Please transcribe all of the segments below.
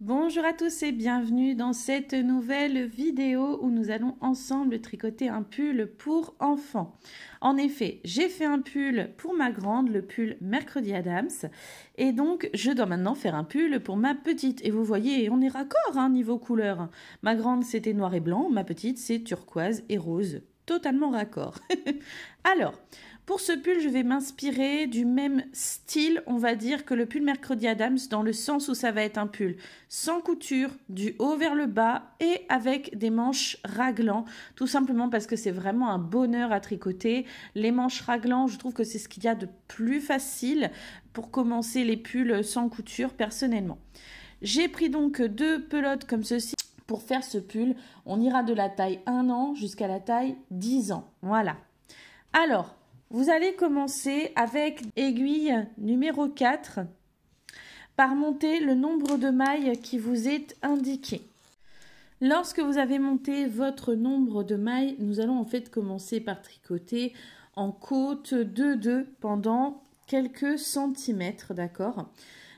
Bonjour à tous et bienvenue dans cette nouvelle vidéo où nous allons ensemble tricoter un pull pour enfants. En effet, j'ai fait un pull pour ma grande, le pull Mercredi Adams, et donc je dois maintenant faire un pull pour ma petite. Et vous voyez, on est raccord niveau couleur. Ma grande c'était noir et blanc, ma petite c'est turquoise et rose. Totalement raccord. Alors, pour ce pull, je vais m'inspirer du même style, on va dire, que le pull Mercredi Adams, dans le sens où ça va être un pull sans couture, du haut vers le bas et avec des manches raglant, tout simplement parce que c'est vraiment un bonheur à tricoter. Les manches raglant, je trouve que c'est ce qu'il y a de plus facile pour commencer les pulls sans couture, personnellement. J'ai pris donc deux pelotes comme ceci. Pour faire ce pull, on ira de la taille 1 an jusqu'à la taille 10 ans. Voilà. Alors, vous allez commencer avec aiguille numéro 4 par monter le nombre de mailles qui vous est indiqué. Lorsque vous avez monté votre nombre de mailles, nous allons en fait commencer par tricoter en côte 2-2 pendant quelques centimètres, d'accord ?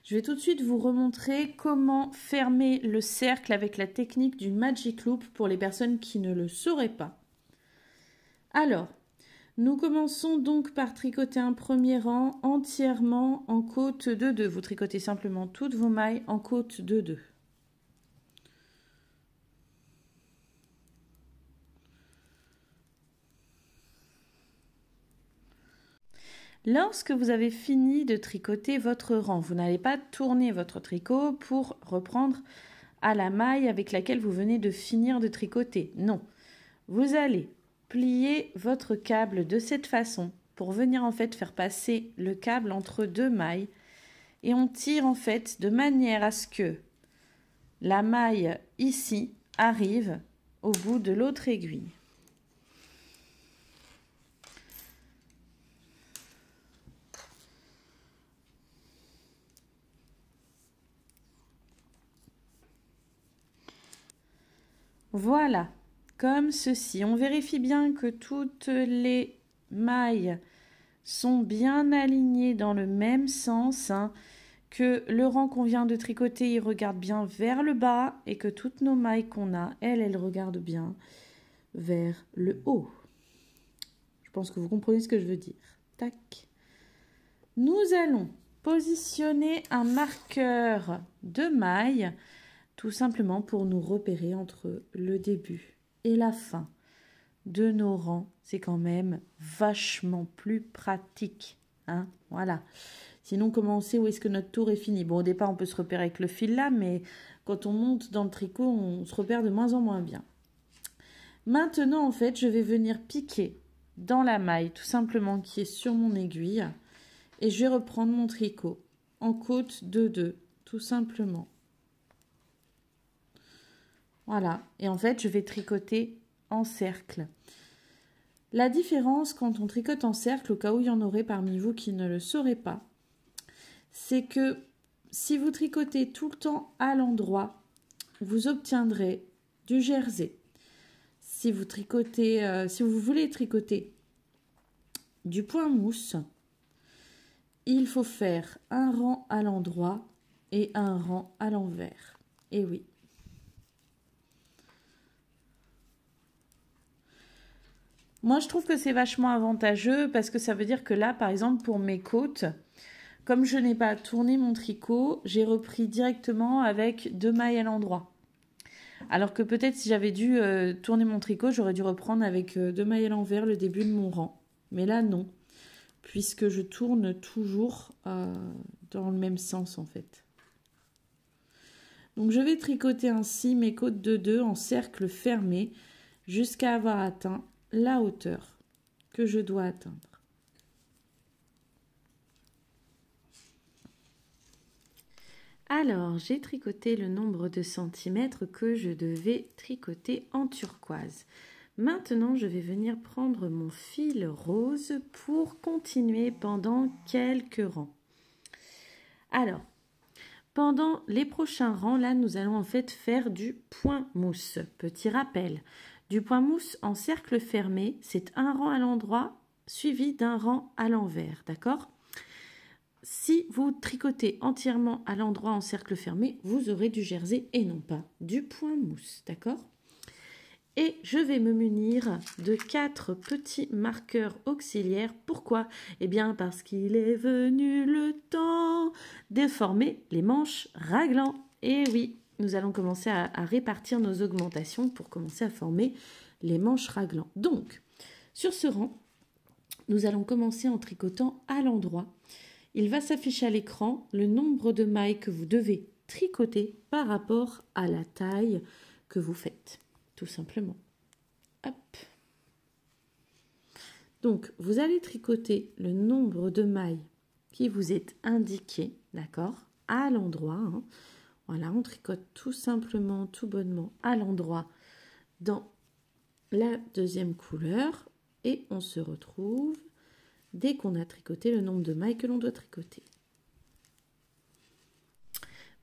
Je vais tout de suite vous remontrer comment fermer le cercle avec la technique du Magic Loop pour les personnes qui ne le sauraient pas. Alors, nous commençons donc par tricoter un premier rang entièrement en côte 2-2. Vous tricotez simplement toutes vos mailles en côte 2-2. Lorsque vous avez fini de tricoter votre rang, vous n'allez pas tourner votre tricot pour reprendre à la maille avec laquelle vous venez de finir de tricoter. Non, vous allez plier votre câble de cette façon pour venir en fait faire passer le câble entre deux mailles et on tire en fait de manière à ce que la maille ici arrive au bout de l'autre aiguille. Voilà. Comme ceci. On vérifie bien que toutes les mailles sont bien alignées dans le même sens, que le rang qu'on vient de tricoter, il regarde bien vers le bas et que toutes nos mailles qu'on a, elles regardent bien vers le haut. Je pense que vous comprenez ce que je veux dire. Tac. Nous allons positionner un marqueur de mailles, tout simplement pour nous repérer entre le début et la fin de nos rangs. C'est quand même vachement plus pratique. Voilà. Sinon, comment on sait où est-ce que notre tour est fini? Bon, au départ, on peut se repérer avec le fil là, mais quand on monte dans le tricot, on se repère de moins en moins bien. Maintenant, en fait, je vais venir piquer dans la maille, tout simplement, qui est sur mon aiguille. Et je vais reprendre mon tricot en côte 2-2, tout simplement. Voilà, et en fait, je vais tricoter en cercle. La différence quand on tricote en cercle, au cas où il y en aurait parmi vous qui ne le sauraient pas, c'est que si vous tricotez tout le temps à l'endroit, vous obtiendrez du jersey. Si vous voulez tricoter du point mousse, il faut faire un rang à l'endroit et un rang à l'envers. Et oui. Moi, je trouve que c'est vachement avantageux parce que ça veut dire que là, par exemple, pour mes côtes, comme je n'ai pas tourné mon tricot, j'ai repris directement avec 2 mailles à l'endroit. Alors que peut-être si j'avais dû tourner mon tricot, j'aurais dû reprendre avec 2 mailles à l'envers le début de mon rang. Mais là, non, puisque je tourne toujours dans le même sens en fait. Donc je vais tricoter ainsi mes côtes de 2 en cercle fermé jusqu'à avoir atteint la hauteur que je dois atteindre. Alors, j'ai tricoté le nombre de centimètres que je devais tricoter en turquoise. Maintenant, je vais venir prendre mon fil rose pour continuer pendant quelques rangs. Alors, pendant les prochains rangs, là, nous allons en fait faire du point mousse. Petit rappel, du point mousse en cercle fermé, c'est un rang à l'endroit suivi d'un rang à l'envers, d'accord ? Si vous tricotez entièrement à l'endroit en cercle fermé, vous aurez du jersey et non pas du point mousse, d'accord? Et je vais me munir de 4 petits marqueurs auxiliaires. Pourquoi? Eh bien parce qu'il est venu le temps de former les manches raglan. Et oui, nous allons commencer à répartir nos augmentations pour commencer à former les manches raglan. Donc, sur ce rang, nous allons commencer en tricotant à l'endroit. Il va s'afficher à l'écran le nombre de mailles que vous devez tricoter par rapport à la taille que vous faites. Tout simplement. Hop. Donc, vous allez tricoter le nombre de mailles qui vous est indiqué, d'accord, à l'endroit. Hein. Voilà, on tricote tout simplement, tout bonnement à l'endroit dans la deuxième couleur et on se retrouve dès qu'on a tricoté le nombre de mailles que l'on doit tricoter.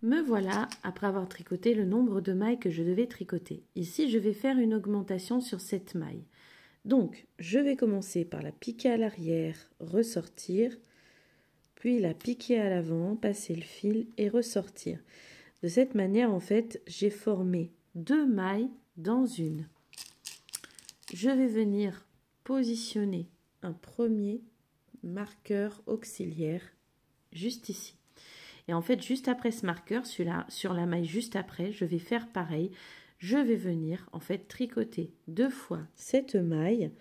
Me voilà après avoir tricoté le nombre de mailles que je devais tricoter. Ici, je vais faire une augmentation sur cette maille. Donc, je vais commencer par la piquer à l'arrière, ressortir, puis la piquer à l'avant, passer le fil et ressortir. De cette manière, en fait, j'ai formé 2 mailles dans une. Je vais venir positionner un premier marqueur auxiliaire juste ici. Et en fait, juste après ce marqueur, sur la maille juste après, je vais faire pareil. Je vais venir en fait tricoter 2 fois cette maille.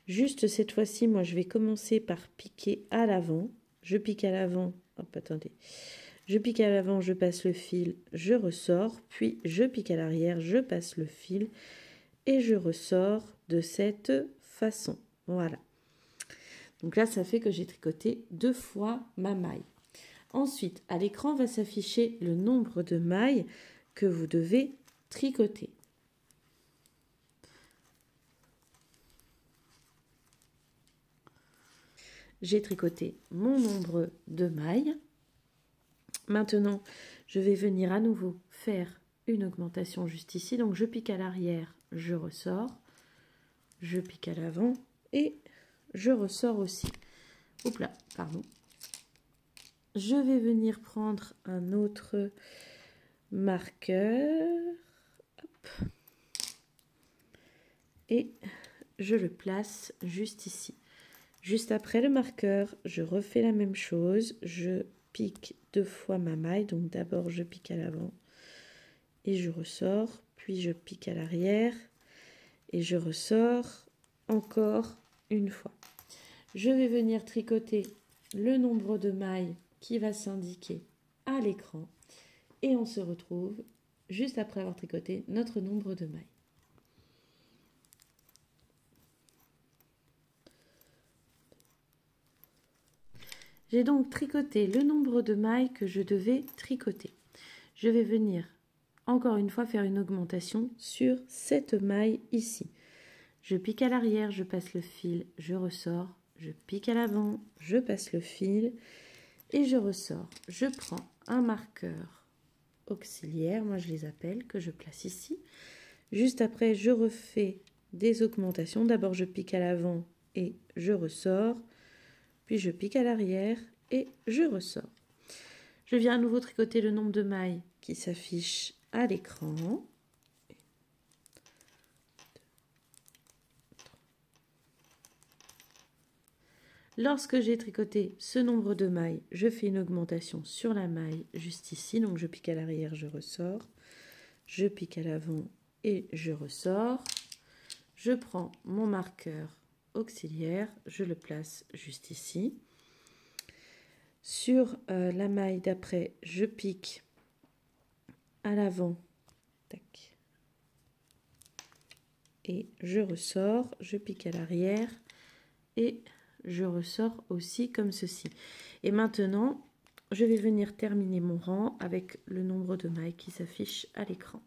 Juste cette fois-ci, moi, je vais commencer par piquer à l'avant. Je pique à l'avant. Hop, attendez. Je pique à l'avant, je passe le fil, je ressors. Puis, je pique à l'arrière, je passe le fil et je ressors de cette façon. Voilà. Donc là, ça fait que j'ai tricoté 2 fois ma maille. Ensuite, à l'écran va s'afficher le nombre de mailles que vous devez tricoter. J'ai tricoté mon nombre de mailles. Maintenant, je vais venir à nouveau faire une augmentation juste ici. Donc, je pique à l'arrière, je ressors. Je pique à l'avant et je ressors aussi. Oups là, pardon. Je vais venir prendre un autre marqueur. Hop. Et je le place juste ici. Juste après le marqueur, je refais la même chose. Je pique 2 fois ma maille. Donc d'abord, je pique à l'avant et je ressors. Puis je pique à l'arrière et je ressors encore une fois. Je vais venir tricoter le nombre de mailles qui va s'indiquer à l'écran et on se retrouve juste après avoir tricoté notre nombre de mailles. J'ai donc tricoté le nombre de mailles que je devais tricoter. Je vais venir encore une fois faire une augmentation sur cette maille ici. Je pique à l'arrière, je passe le fil, je ressors, je pique à l'avant, je passe le fil et je ressors. Je prends un marqueur auxiliaire, moi je les appelle, que je place ici. Juste après, je refais des augmentations. D'abord, je pique à l'avant et je ressors. Puis, je pique à l'arrière et je ressors. Je viens à nouveau tricoter le nombre de mailles qui s'affiche à l'écran. Lorsque j'ai tricoté ce nombre de mailles, je fais une augmentation sur la maille juste ici. Donc, je pique à l'arrière, je ressors. Je pique à l'avant et je ressors. Je prends mon marqueur auxiliaire, je le place juste ici. Sur la maille d'après, je pique à l'avant. Tac. Et je ressors. Je pique à l'arrière et je ressors aussi comme ceci. Et maintenant, je vais venir terminer mon rang avec le nombre de mailles qui s'affiche à l'écran.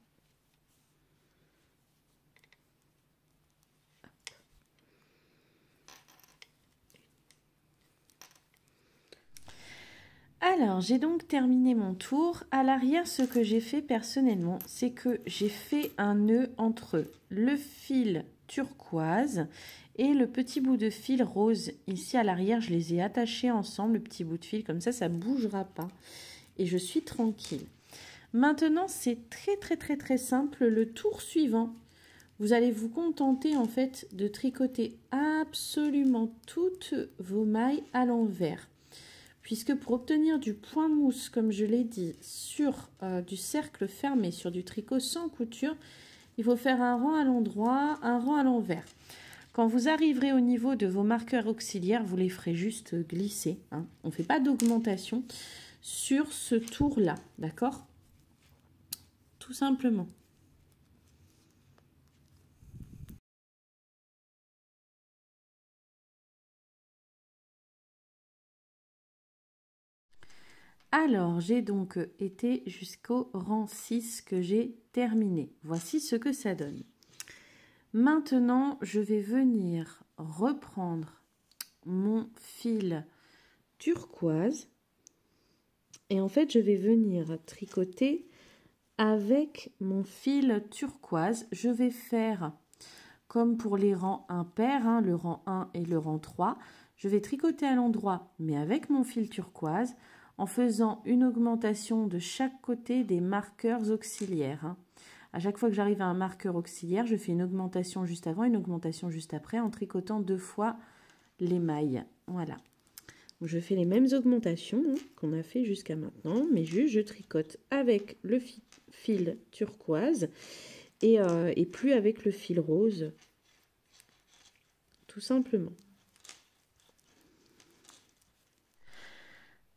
Alors, j'ai donc terminé mon tour. À l'arrière, ce que j'ai fait personnellement, c'est que j'ai fait un nœud entre le fil turquoise et le petit bout de fil rose. Ici à l'arrière, je les ai attachés ensemble, le petit bout de fil, comme ça ne bougera pas. Et je suis tranquille. Maintenant, c'est très simple. Le tour suivant, vous allez vous contenter en fait de tricoter absolument toutes vos mailles à l'envers. Puisque pour obtenir du point mousse, comme je l'ai dit, sur du cercle fermé, sur du tricot sans couture, il faut faire un rang à l'endroit, un rang à l'envers. Quand vous arriverez au niveau de vos marqueurs auxiliaires, vous les ferez juste glisser. Hein. On ne fait pas d'augmentation sur ce tour-là, d'accord? Tout simplement. Alors, j'ai donc été jusqu'au rang 6 que j'ai terminé. Voici ce que ça donne. Maintenant, je vais venir reprendre mon fil turquoise et en fait, je vais venir tricoter avec mon fil turquoise. Je vais faire comme pour les rangs impairs, hein, le rang 1 et le rang 3. Je vais tricoter à l'endroit, mais avec mon fil turquoise, en faisant une augmentation de chaque côté des marqueurs auxiliaires. Hein. À chaque fois que j'arrive à un marqueur auxiliaire, je fais une augmentation juste avant, une augmentation juste après, en tricotant 2 fois les mailles. Voilà. Je fais les mêmes augmentations hein, qu'on a fait jusqu'à maintenant, mais juste je tricote avec le fil turquoise et plus avec le fil rose, tout simplement.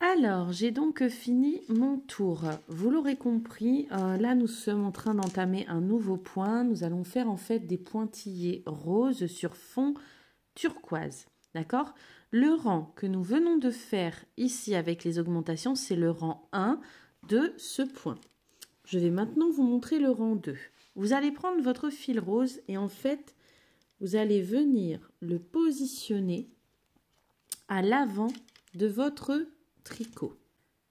Alors, j'ai donc fini mon tour. Vous l'aurez compris, là nous sommes en train d'entamer un nouveau point. Nous allons faire en fait des pointillés roses sur fond turquoise. D'accord? Le rang que nous venons de faire ici avec les augmentations, c'est le rang 1 de ce point. Je vais maintenant vous montrer le rang 2. Vous allez prendre votre fil rose et en fait, vous allez venir le positionner à l'avant de votre tricot.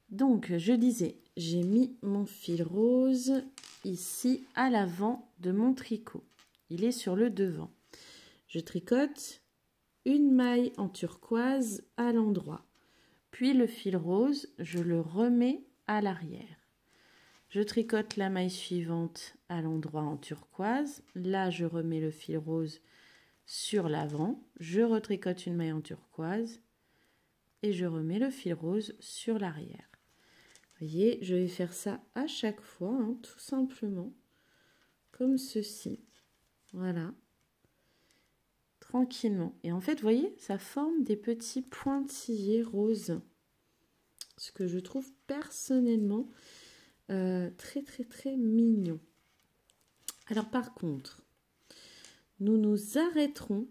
Donc, je disais, j'ai mis mon fil rose ici à l'avant de mon tricot. Il est sur le devant. Je tricote une maille en turquoise à l'endroit. Puis le fil rose, je le remets à l'arrière. Je tricote la maille suivante à l'endroit en turquoise. Là, je remets le fil rose sur l'avant. Je retricote une maille en turquoise et je remets le fil rose sur l'arrière. Vous voyez, je vais faire ça à chaque fois, hein, tout simplement, comme ceci. Voilà. Tranquillement. Et en fait, vous voyez, ça forme des petits pointillés roses. Ce que je trouve personnellement très mignon. Alors par contre, nous nous arrêterons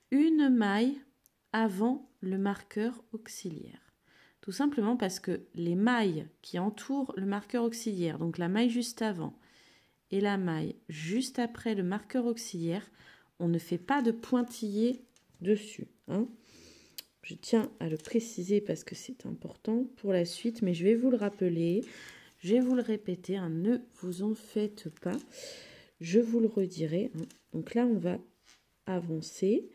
une maille avant le marqueur auxiliaire. Tout simplement parce que les mailles qui entourent le marqueur auxiliaire, donc la maille juste avant et la maille juste après le marqueur auxiliaire, on ne fait pas de pointillés dessus. Hein. Je tiens à le préciser parce que c'est important pour la suite, mais je vais vous le rappeler, je vais vous le répéter, hein, ne vous en faites pas, je vous le redirai. Hein. Donc là, on va avancer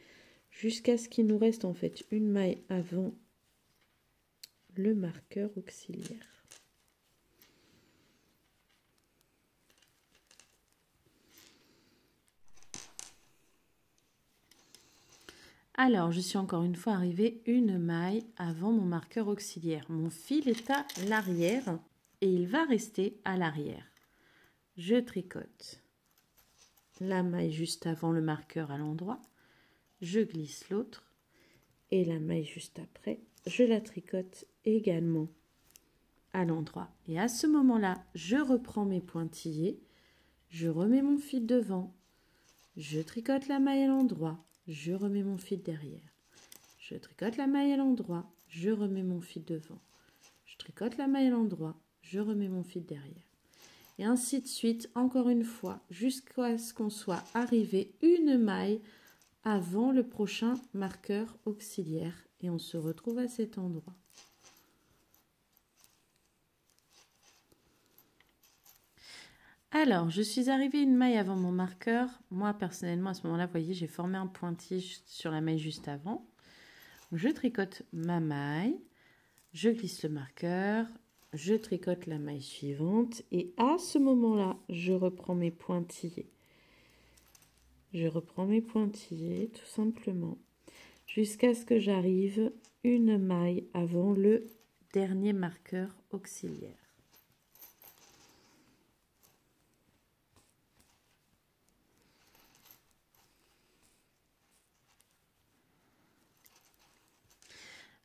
jusqu'à ce qu'il nous reste en fait une maille avant le marqueur auxiliaire. Alors, je suis encore une fois arrivée une maille avant mon marqueur auxiliaire. Mon fil est à l'arrière et il va rester à l'arrière. Je tricote la maille juste avant le marqueur à l'endroit. Je glisse l'autre et la maille juste après, je la tricote également à l'endroit. Et à ce moment-là, je reprends mes pointillés, je remets mon fil devant, je tricote la maille à l'endroit, je remets mon fil derrière. Je tricote la maille à l'endroit, je remets mon fil devant. Je tricote la maille à l'endroit, je remets mon fil derrière. Et ainsi de suite, encore une fois, jusqu'à ce qu'on soit arrivé une maille avant le prochain marqueur auxiliaire. Et on se retrouve à cet endroit. Alors, je suis arrivée une maille avant mon marqueur. Moi, personnellement, à ce moment-là, vous voyez, j'ai formé un pointillé sur la maille juste avant. Je tricote ma maille, je glisse le marqueur, je tricote la maille suivante et à ce moment-là, je reprends mes pointillés. Je reprends mes pointillés tout simplement jusqu'à ce que j'arrive une maille avant le dernier marqueur auxiliaire.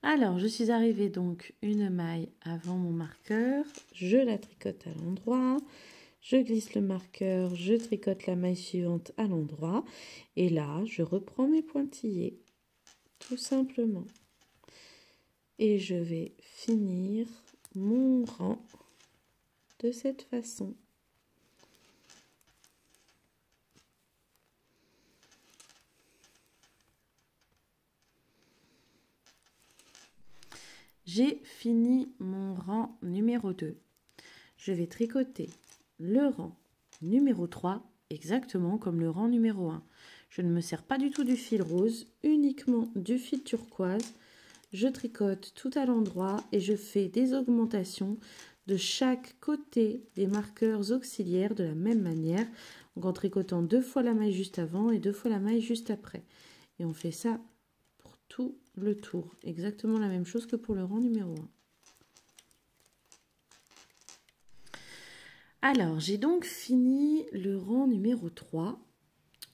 Alors, je suis arrivée donc une maille avant mon marqueur, je la tricote à l'endroit, je glisse le marqueur, je tricote la maille suivante à l'endroit et là, je reprends mes pointillés, tout simplement. Et je vais finir mon rang de cette façon. J'ai fini mon rang numéro 2. Je vais tricoter le rang numéro 3 exactement comme le rang numéro 1. Je ne me sers pas du tout du fil rose, uniquement du fil turquoise. Je tricote tout à l'endroit et je fais des augmentations de chaque côté des marqueurs auxiliaires de la même manière, donc en tricotant 2 fois la maille juste avant et 2 fois la maille juste après. Et on fait ça pour tout le tour, exactement la même chose que pour le rang numéro 1. Alors, j'ai donc fini le rang numéro 3.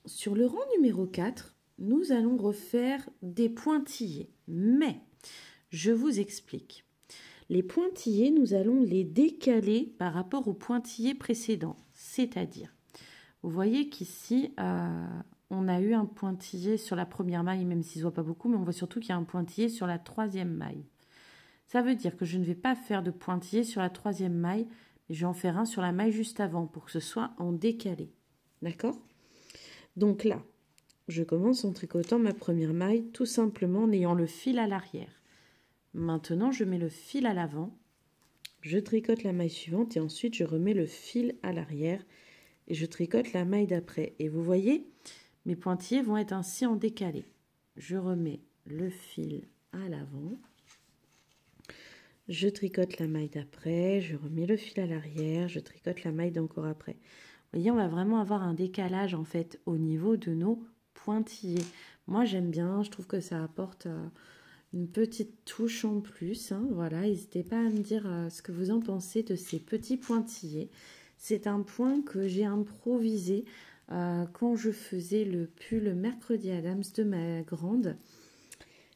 Sur le rang numéro 4, nous allons refaire des pointillés. Mais, je vous explique. Les pointillés, nous allons les décaler par rapport aux pointillés précédents. C'est-à-dire, vous voyez qu'ici, on a eu un pointillé sur la première maille, même s'il ne se voit pas beaucoup, mais on voit surtout qu'il y a un pointillé sur la troisième maille. Ça veut dire que je ne vais pas faire de pointillé sur la troisième maille, mais je vais en faire un sur la maille juste avant pour que ce soit en décalé. D'accord? Donc là, je commence en tricotant ma première maille, tout simplement en ayant le fil à l'arrière. Maintenant, je mets le fil à l'avant, je tricote la maille suivante et ensuite je remets le fil à l'arrière et je tricote la maille d'après. Et vous voyez, mes pointillés vont être ainsi en décalé. Je remets le fil à l'avant, je tricote la maille d'après, je remets le fil à l'arrière, je tricote la maille d'encore après. Vous voyez, on va vraiment avoir un décalage en fait au niveau de nos pointillés. Moi, j'aime bien, je trouve que ça apporte une petite touche en plus. Hein, voilà, n'hésitez pas à me dire ce que vous en pensez de ces petits pointillés. C'est un point que j'ai improvisé quand je faisais le pull Mercredi Adams de ma grande.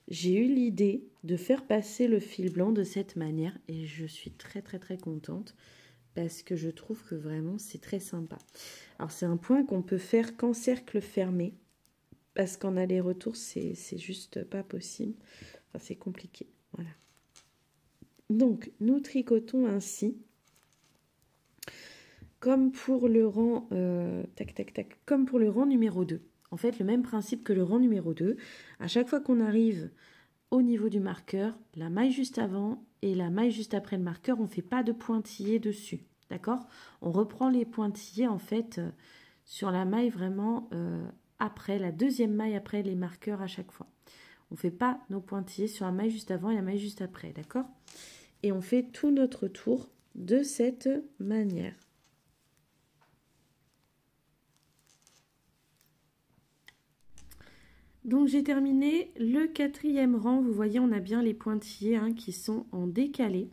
J'ai eu l'idée de faire passer le fil blanc de cette manière et je suis très contente parce que je trouve que vraiment c'est très sympa. Alors c'est un point qu'on peut faire qu'en cercle fermé parce qu'en aller-retour c'est juste pas possible. Enfin, c'est compliqué. Voilà. Donc nous tricotons ainsi comme pour le rang comme pour le rang numéro 2. En fait, le même principe que le rang numéro 2. À chaque fois qu'on arrive au niveau du marqueur, la maille juste avant et la maille juste après le marqueur, on ne fait pas de pointillés dessus. D'accord? On reprend les pointillés en fait sur la maille vraiment après, la deuxième maille après les marqueurs à chaque fois. On ne fait pas nos pointillés sur la maille juste avant et la maille juste après. D'accord? Et on fait tout notre tour de cette manière. Donc j'ai terminé le 4e rang. Vous voyez, on a bien les pointillés qui sont en décalé.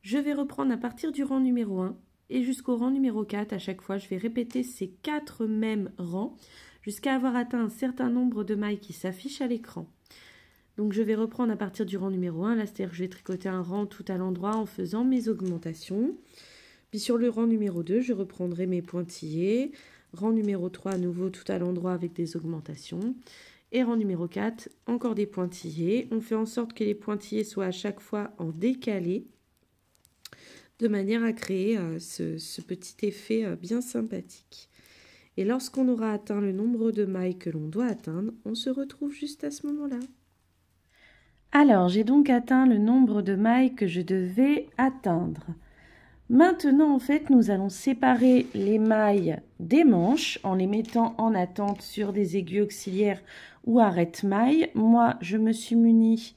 Je vais reprendre à partir du rang numéro 1 et jusqu'au rang numéro 4. À chaque fois, je vais répéter ces 4 mêmes rangs jusqu'à avoir atteint un certain nombre de mailles qui s'affichent à l'écran. Donc je vais reprendre à partir du rang numéro 1. Là, c'est-à-dire que je vais tricoter un rang tout à l'endroit en faisant mes augmentations. Puis sur le rang numéro 2, je reprendrai mes pointillés. Rang numéro 3, à nouveau tout à l'endroit avec des augmentations. Et rang numéro 4, encore des pointillés. On fait en sorte que les pointillés soient à chaque fois en décalé, de manière à créer ce petit effet bien sympathique. Et lorsqu'on aura atteint le nombre de mailles que l'on doit atteindre, on se retrouve juste à ce moment-là. Alors, j'ai donc atteint le nombre de mailles que je devais atteindre. Maintenant, en fait, nous allons séparer les mailles des manches en les mettant en attente sur des aiguilles auxiliaires ou arrête-mailles. Moi, je me suis munie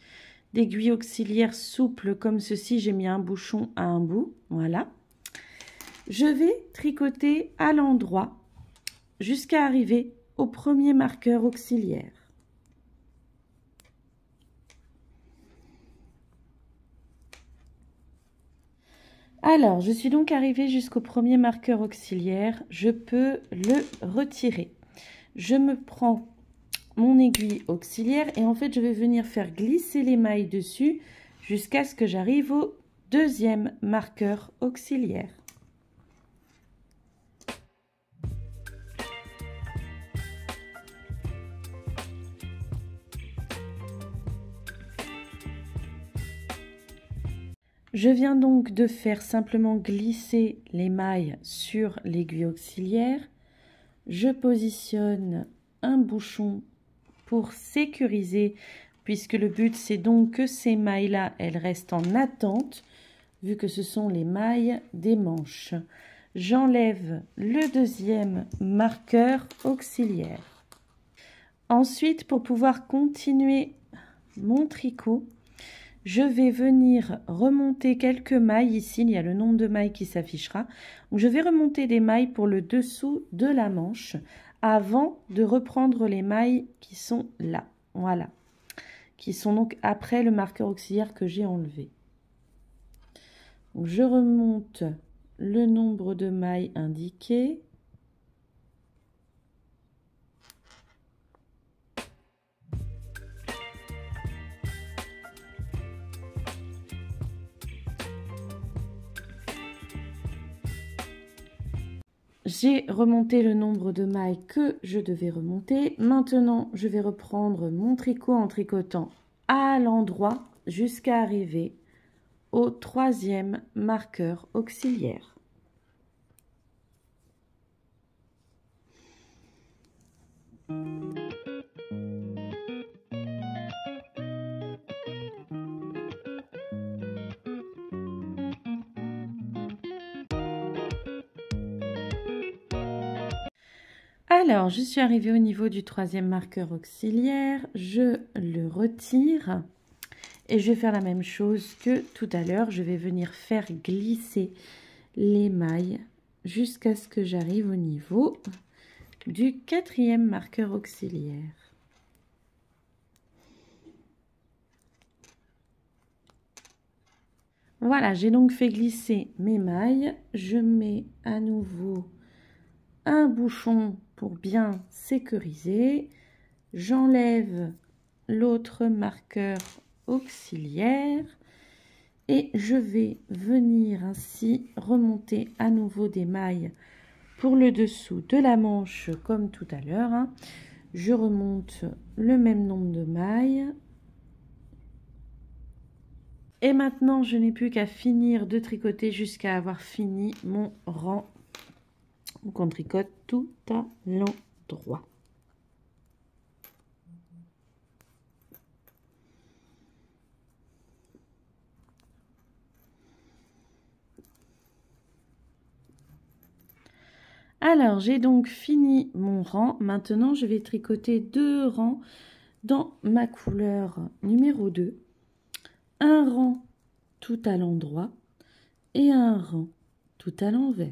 d'aiguilles auxiliaires souples comme ceci. J'ai mis un bouchon à un bout, voilà. Je vais tricoter à l'endroit jusqu'à arriver au premier marqueur auxiliaire. Alors, je suis donc arrivée jusqu'au premier marqueur auxiliaire. Je peux le retirer. Je me prends mon aiguille auxiliaire et en fait, je vais venir faire glisser les mailles dessus jusqu'à ce que j'arrive au deuxième marqueur auxiliaire. Je viens donc de faire simplement glisser les mailles sur l'aiguille auxiliaire. Je positionne un bouchon pour sécuriser, puisque le but c'est donc que ces mailles-là, elles restent en attente, vu que ce sont les mailles des manches. J'enlève le deuxième marqueur auxiliaire. Ensuite, pour pouvoir continuer mon tricot, je vais venir remonter quelques mailles. Ici, il y a le nombre de mailles qui s'affichera. Je vais remonter des mailles pour le dessous de la manche avant de reprendre les mailles qui sont là. Voilà. Qui sont donc après le marqueur auxiliaire que j'ai enlevé. Donc, je remonte le nombre de mailles indiqué. J'ai remonté le nombre de mailles que je devais remonter. Maintenant, je vais reprendre mon tricot en tricotant à l'endroit jusqu'à arriver au troisième marqueur auxiliaire. Alors, je suis arrivée au niveau du troisième marqueur auxiliaire, je le retire et je vais faire la même chose que tout à l'heure. Je vais venir faire glisser les mailles jusqu'à ce que j'arrive au niveau du quatrième marqueur auxiliaire. Voilà, j'ai donc fait glisser mes mailles. Je mets à nouveau un bouchon pour bien sécuriser. J'enlève l'autre marqueur auxiliaire et je vais venir ainsi remonter à nouveau des mailles pour le dessous de la manche comme tout à l'heure. Hein. Je remonte le même nombre de mailles. Et maintenant, je n'ai plus qu'à finir de tricoter jusqu'à avoir fini mon rang. Donc, on tricote tout à l'endroit. Alors, j'ai donc fini mon rang. Maintenant, je vais tricoter 2 rangs dans ma couleur numéro 2. Un rang tout à l'endroit et un rang tout à l'envers.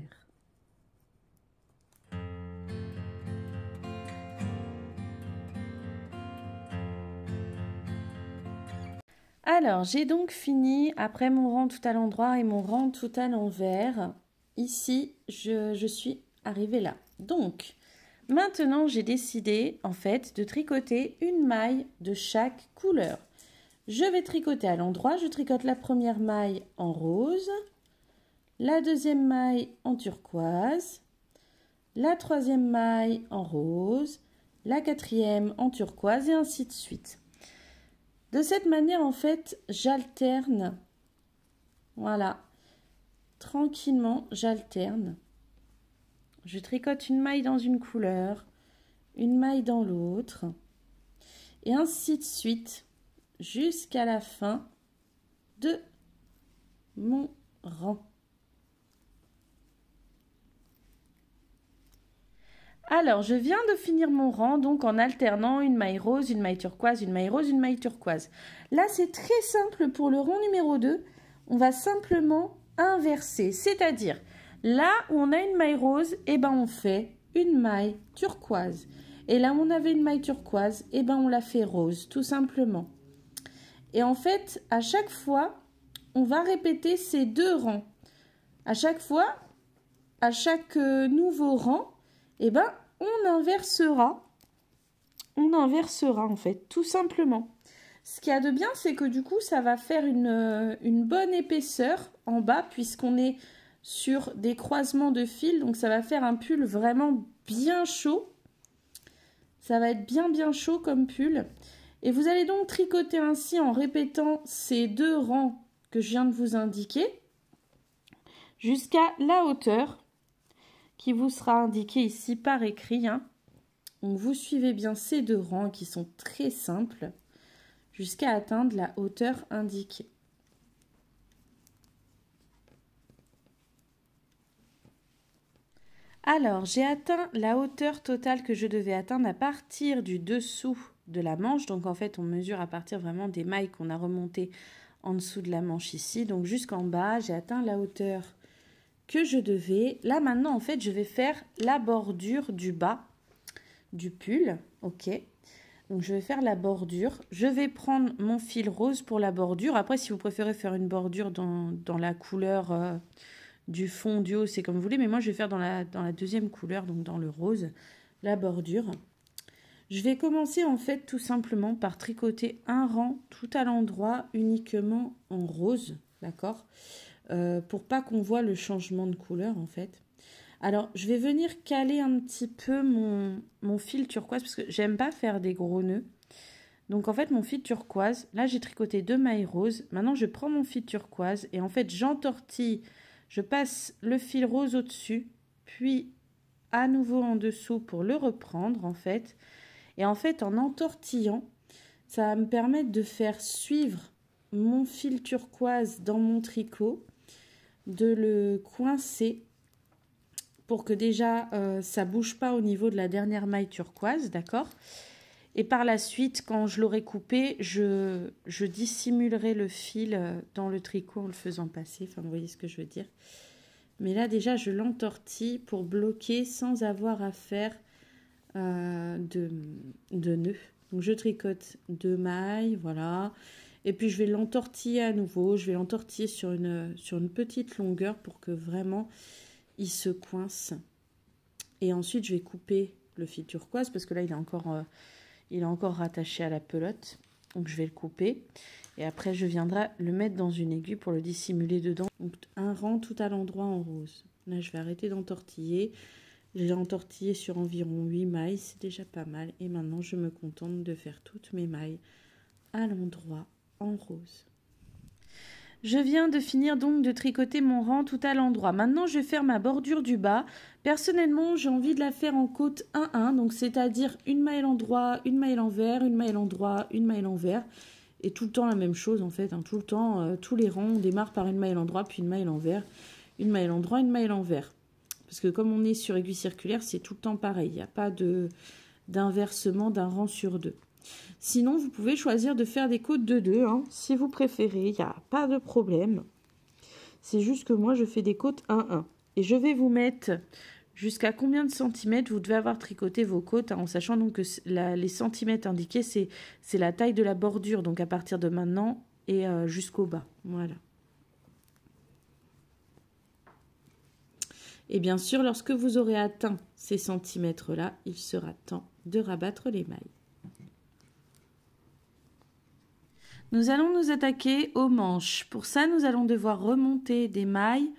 Alors, j'ai donc fini après mon rang tout à l'endroit et mon rang tout à l'envers. Ici, je suis arrivée là. Donc, maintenant, j'ai décidé en fait de tricoter une maille de chaque couleur. Je vais tricoter à l'endroit, je tricote la première maille en rose, la deuxième maille en turquoise, la troisième maille en rose, la quatrième en turquoise et ainsi de suite. De cette manière, en fait, j'alterne. Voilà. Tranquillement, j'alterne. Je tricote une maille dans une couleur, une maille dans l'autre, et ainsi de suite, jusqu'à la fin de mon rang. Alors, je viens de finir mon rang, donc en alternant une maille rose, une maille turquoise, une maille rose, une maille turquoise. Là, c'est très simple pour le rang numéro 2. On va simplement inverser, c'est-à-dire, là où on a une maille rose, eh ben, on fait une maille turquoise. Et là où on avait une maille turquoise, eh ben, on la fait rose, tout simplement. Et en fait, à chaque fois, on va répéter ces deux rangs. À chaque fois, à chaque nouveau rang, eh ben, on inversera en fait, tout simplement. Ce qu'il y a de bien, c'est que du coup, ça va faire une bonne épaisseur en bas, puisqu'on est sur des croisements de fils, donc ça va faire un pull vraiment bien chaud. Ça va être bien chaud comme pull. Et vous allez donc tricoter ainsi en répétant ces deux rangs que je viens de vous indiquer, jusqu'à la hauteur qui vous sera indiquée ici par écrit. Donc vous suivez bien ces deux rangs qui sont très simples jusqu'à atteindre la hauteur indiquée. Alors, j'ai atteint la hauteur totale que je devais atteindre à partir du dessous de la manche. Donc en fait, on mesure à partir vraiment des mailles qu'on a remontées en dessous de la manche ici. Donc jusqu'en bas, j'ai atteint la hauteur que je devais. Là maintenant, en fait, je vais faire la bordure du bas du pull. Ok. Donc je vais faire la bordure. Je vais prendre mon fil rose pour la bordure. Après, si vous préférez faire une bordure dans la couleur du fond, du haut, c'est comme vous voulez. Mais moi, je vais faire dans la deuxième couleur, donc dans le rose, la bordure. Je vais commencer en fait tout simplement par tricoter un rang tout à l'endroit uniquement en rose. D'accord, pour pas qu'on voit le changement de couleur en fait. Alors, je vais venir caler un petit peu mon fil turquoise parce que j'aime pas faire des gros nœuds. Donc, en fait, mon fil turquoise, là, j'ai tricoté 2 mailles roses. Maintenant, je prends mon fil turquoise et en fait, j'entortille. Je passe le fil rose au-dessus, puis à nouveau en dessous pour le reprendre, en fait. Et en fait, en entortillant, ça va me permettre de faire suivre mon fil turquoise dans mon tricot, de le coincer pour que déjà ça bouge pas au niveau de la dernière maille turquoise, d'accord? Et par la suite, quand je l'aurai coupé, je dissimulerai le fil dans le tricot en le faisant passer, enfin vous voyez ce que je veux dire. Mais là déjà je l'entortille pour bloquer sans avoir à faire de nœuds. Donc je tricote 2 mailles, voilà. Et puis je vais l'entortiller à nouveau, je vais l'entortiller sur une petite longueur pour que vraiment il se coince. Et ensuite je vais couper le fil turquoise parce que là il est encore rattaché à la pelote. Donc je vais le couper et après je viendrai le mettre dans une aiguille pour le dissimuler dedans. Donc un rang tout à l'endroit en rose. Là je vais arrêter d'entortiller. J'ai entortillé sur environ 8 mailles, c'est déjà pas mal. Et maintenant je me contente de faire toutes mes mailles à l'endroit en rose. Je viens de finir donc de tricoter mon rang tout à l'endroit. Maintenant, je vais faire ma bordure du bas. Personnellement, j'ai envie de la faire en côte 1-1, donc c'est-à-dire une maille à l'endroit, une maille à l'envers, une maille à l'endroit, une maille à l'envers. Et tout le temps la même chose en fait, tout le temps, tous les rangs, on démarre par une maille à l'endroit, puis une maille à l'envers, une maille à l'endroit, une maille à l'envers. Parce que comme on est sur aiguille circulaire, c'est tout le temps pareil. Il n'y a pas d'inversement d'un rang sur deux. Sinon, vous pouvez choisir de faire des côtes de 2, si vous préférez, il n'y a pas de problème. C'est juste que moi, je fais des côtes 1-1. Et je vais vous mettre jusqu'à combien de centimètres vous devez avoir tricoté vos côtes, en sachant donc que les centimètres indiqués, c'est la taille de la bordure, donc à partir de maintenant et jusqu'au bas. Voilà. Et bien sûr, lorsque vous aurez atteint ces centimètres-là, il sera temps de rabattre les mailles. Nous allons nous attaquer aux manches. Pour ça, nous allons devoir remonter des mailles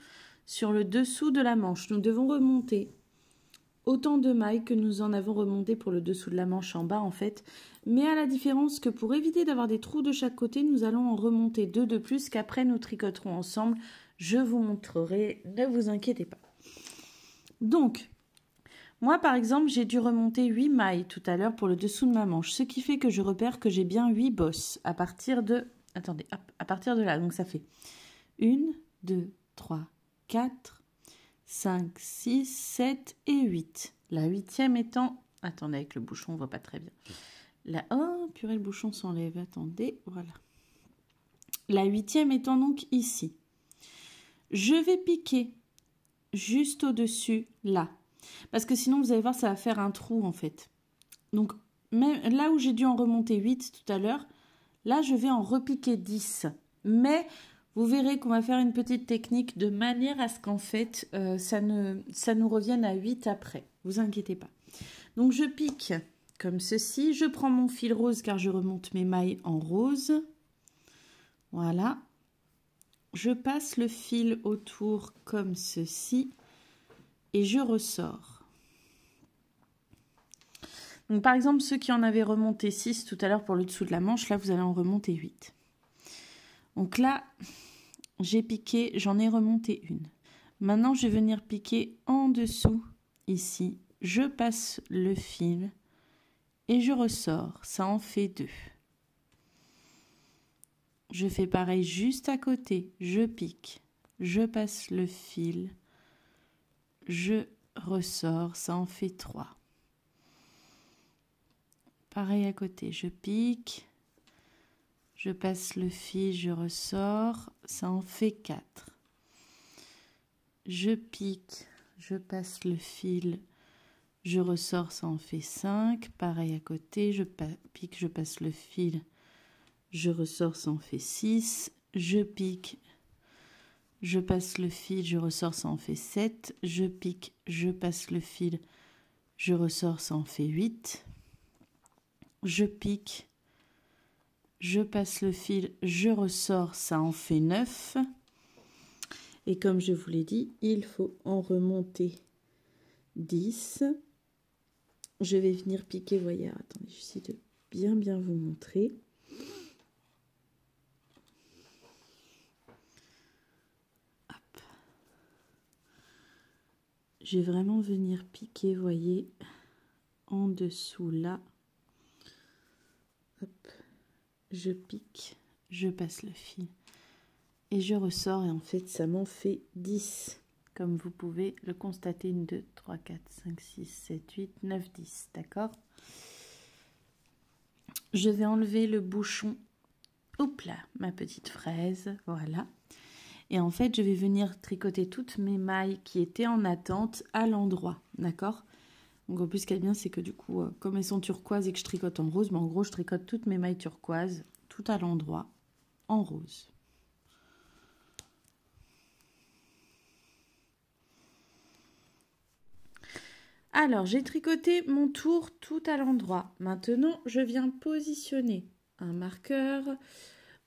sur le dessous de la manche. Nous devons remonter autant de mailles que nous en avons remonté pour le dessous de la manche en bas en fait. Mais à la différence que pour éviter d'avoir des trous de chaque côté, nous allons en remonter 2 de plus qu'après nous tricoterons ensemble. Je vous montrerai, ne vous inquiétez pas. Donc, moi, par exemple, j'ai dû remonter 8 mailles tout à l'heure pour le dessous de ma manche, ce qui fait que je repère que j'ai bien 8 bosses à partir de... Attendez, hop, à partir de là. Donc, ça fait 1, 2, 3, 4, 5, 6, 7 et 8. La 8e étant... Attendez, avec le bouchon, on voit pas très bien. Oh, purée, le bouchon s'enlève. Attendez, voilà. La 8e étant donc ici. Je vais piquer juste au-dessus, là. Parce que sinon, vous allez voir, ça va faire un trou, en fait. Donc, même là où j'ai dû en remonter 8 tout à l'heure, là, je vais en repiquer 10. Mais vous verrez qu'on va faire une petite technique de manière à ce qu'en fait, ça nous revienne à 8 après. Vous inquiétez pas. Donc, je pique comme ceci. Je prends mon fil rose car je remonte mes mailles en rose. Voilà. Je passe le fil autour comme ceci et je ressors. Donc, par exemple, ceux qui en avaient remonté 6 tout à l'heure pour le dessous de la manche, là, vous allez en remonter 8. Donc là, j'ai piqué, j'en ai remonté une. Maintenant, je vais venir piquer en dessous, ici. Je passe le fil et je ressors. Ça en fait 2. Je fais pareil juste à côté. Je pique, je passe le fil, je ressors. Ça en fait 3. Pareil à côté, je pique, je passe le fil, je ressors, ça en fait 4. Je pique, je passe le fil, je ressors, ça en fait 5. Pareil à côté, je pique, je passe le fil, je ressors, ça en fait 6. Je pique, je passe le fil, je ressors, ça en fait 7. Je pique, je passe le fil, je ressors, ça en fait 8. Je pique, je passe le fil, je ressors, ça en fait 9. Et comme je vous l'ai dit, il faut en remonter 10. Je vais venir piquer, vous voyez, attendez, j'essaie de bien vous montrer. Hop. Je vais vraiment venir piquer, vous voyez, en dessous là. Hop. Je pique, je passe le fil et je ressors et en fait ça m'en fait 10 comme vous pouvez le constater. 1, 2, 3, 4, 5, 6, 7, 8, 9, 10, d'accord. Je vais enlever le bouchon, hop là, ma petite fraise, voilà. Et en fait je vais venir tricoter toutes mes mailles qui étaient en attente à l'endroit, d'accord. Donc en plus ce qui est bien c'est que du coup comme elles sont turquoises et que je tricote en rose, mais en gros je tricote toutes mes mailles turquoises tout à l'endroit en rose. Alors j'ai tricoté mon tour tout à l'endroit. Maintenant je viens positionner un marqueur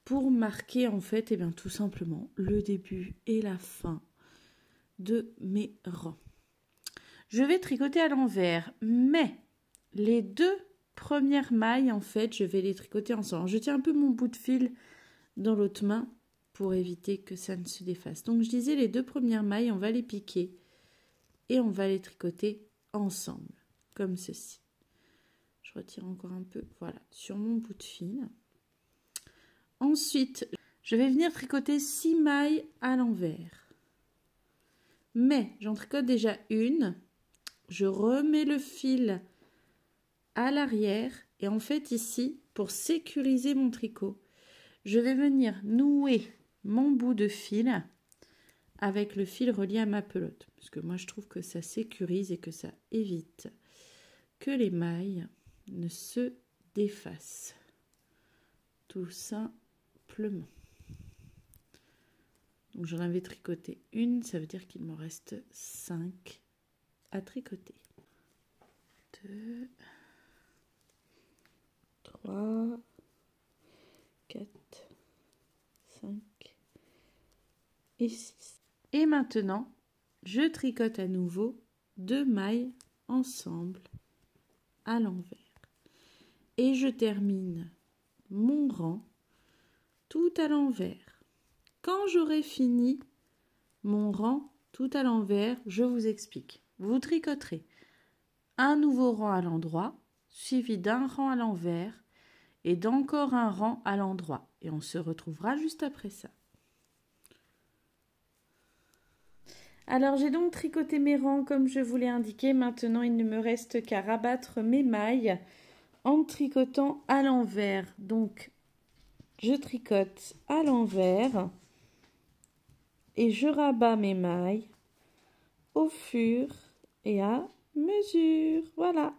pour marquer en fait tout simplement le début et la fin de mes rangs. Je vais tricoter à l'envers, mais les 2 premières mailles en fait je vais les tricoter ensemble. Je tiens un peu mon bout de fil dans l'autre main pour éviter que ça ne se défasse. Donc je disais les 2 premières mailles on va les piquer et on va les tricoter ensemble comme ceci. Je retire encore un peu, voilà, sur mon bout de fil. Ensuite je vais venir tricoter 6 mailles à l'envers, mais j'en tricote déjà une. Je remets le fil à l'arrière et en fait ici pour sécuriser mon tricot je vais venir nouer mon bout de fil avec le fil relié à ma pelote parce que moi je trouve que ça sécurise et que ça évite que les mailles ne se défassent tout simplement. Donc j'en avais tricoté une, ça veut dire qu'il me reste 5 à tricoter. 2, 3, 4, 5 et 6. Et maintenant, je tricote à nouveau 2 mailles ensemble à l'envers. Et je termine mon rang tout à l'envers. Quand j'aurai fini mon rang tout à l'envers, je vous explique. Vous tricoterez un nouveau rang à l'endroit, suivi d'un rang à l'envers et d'encore un rang à l'endroit. Et on se retrouvera juste après ça. Alors j'ai donc tricoté mes rangs comme je vous l'ai indiqué. Maintenant il ne me reste qu'à rabattre mes mailles en tricotant à l'envers. Donc je tricote à l'envers et je rabats mes mailles au fur et à mesure. Voilà.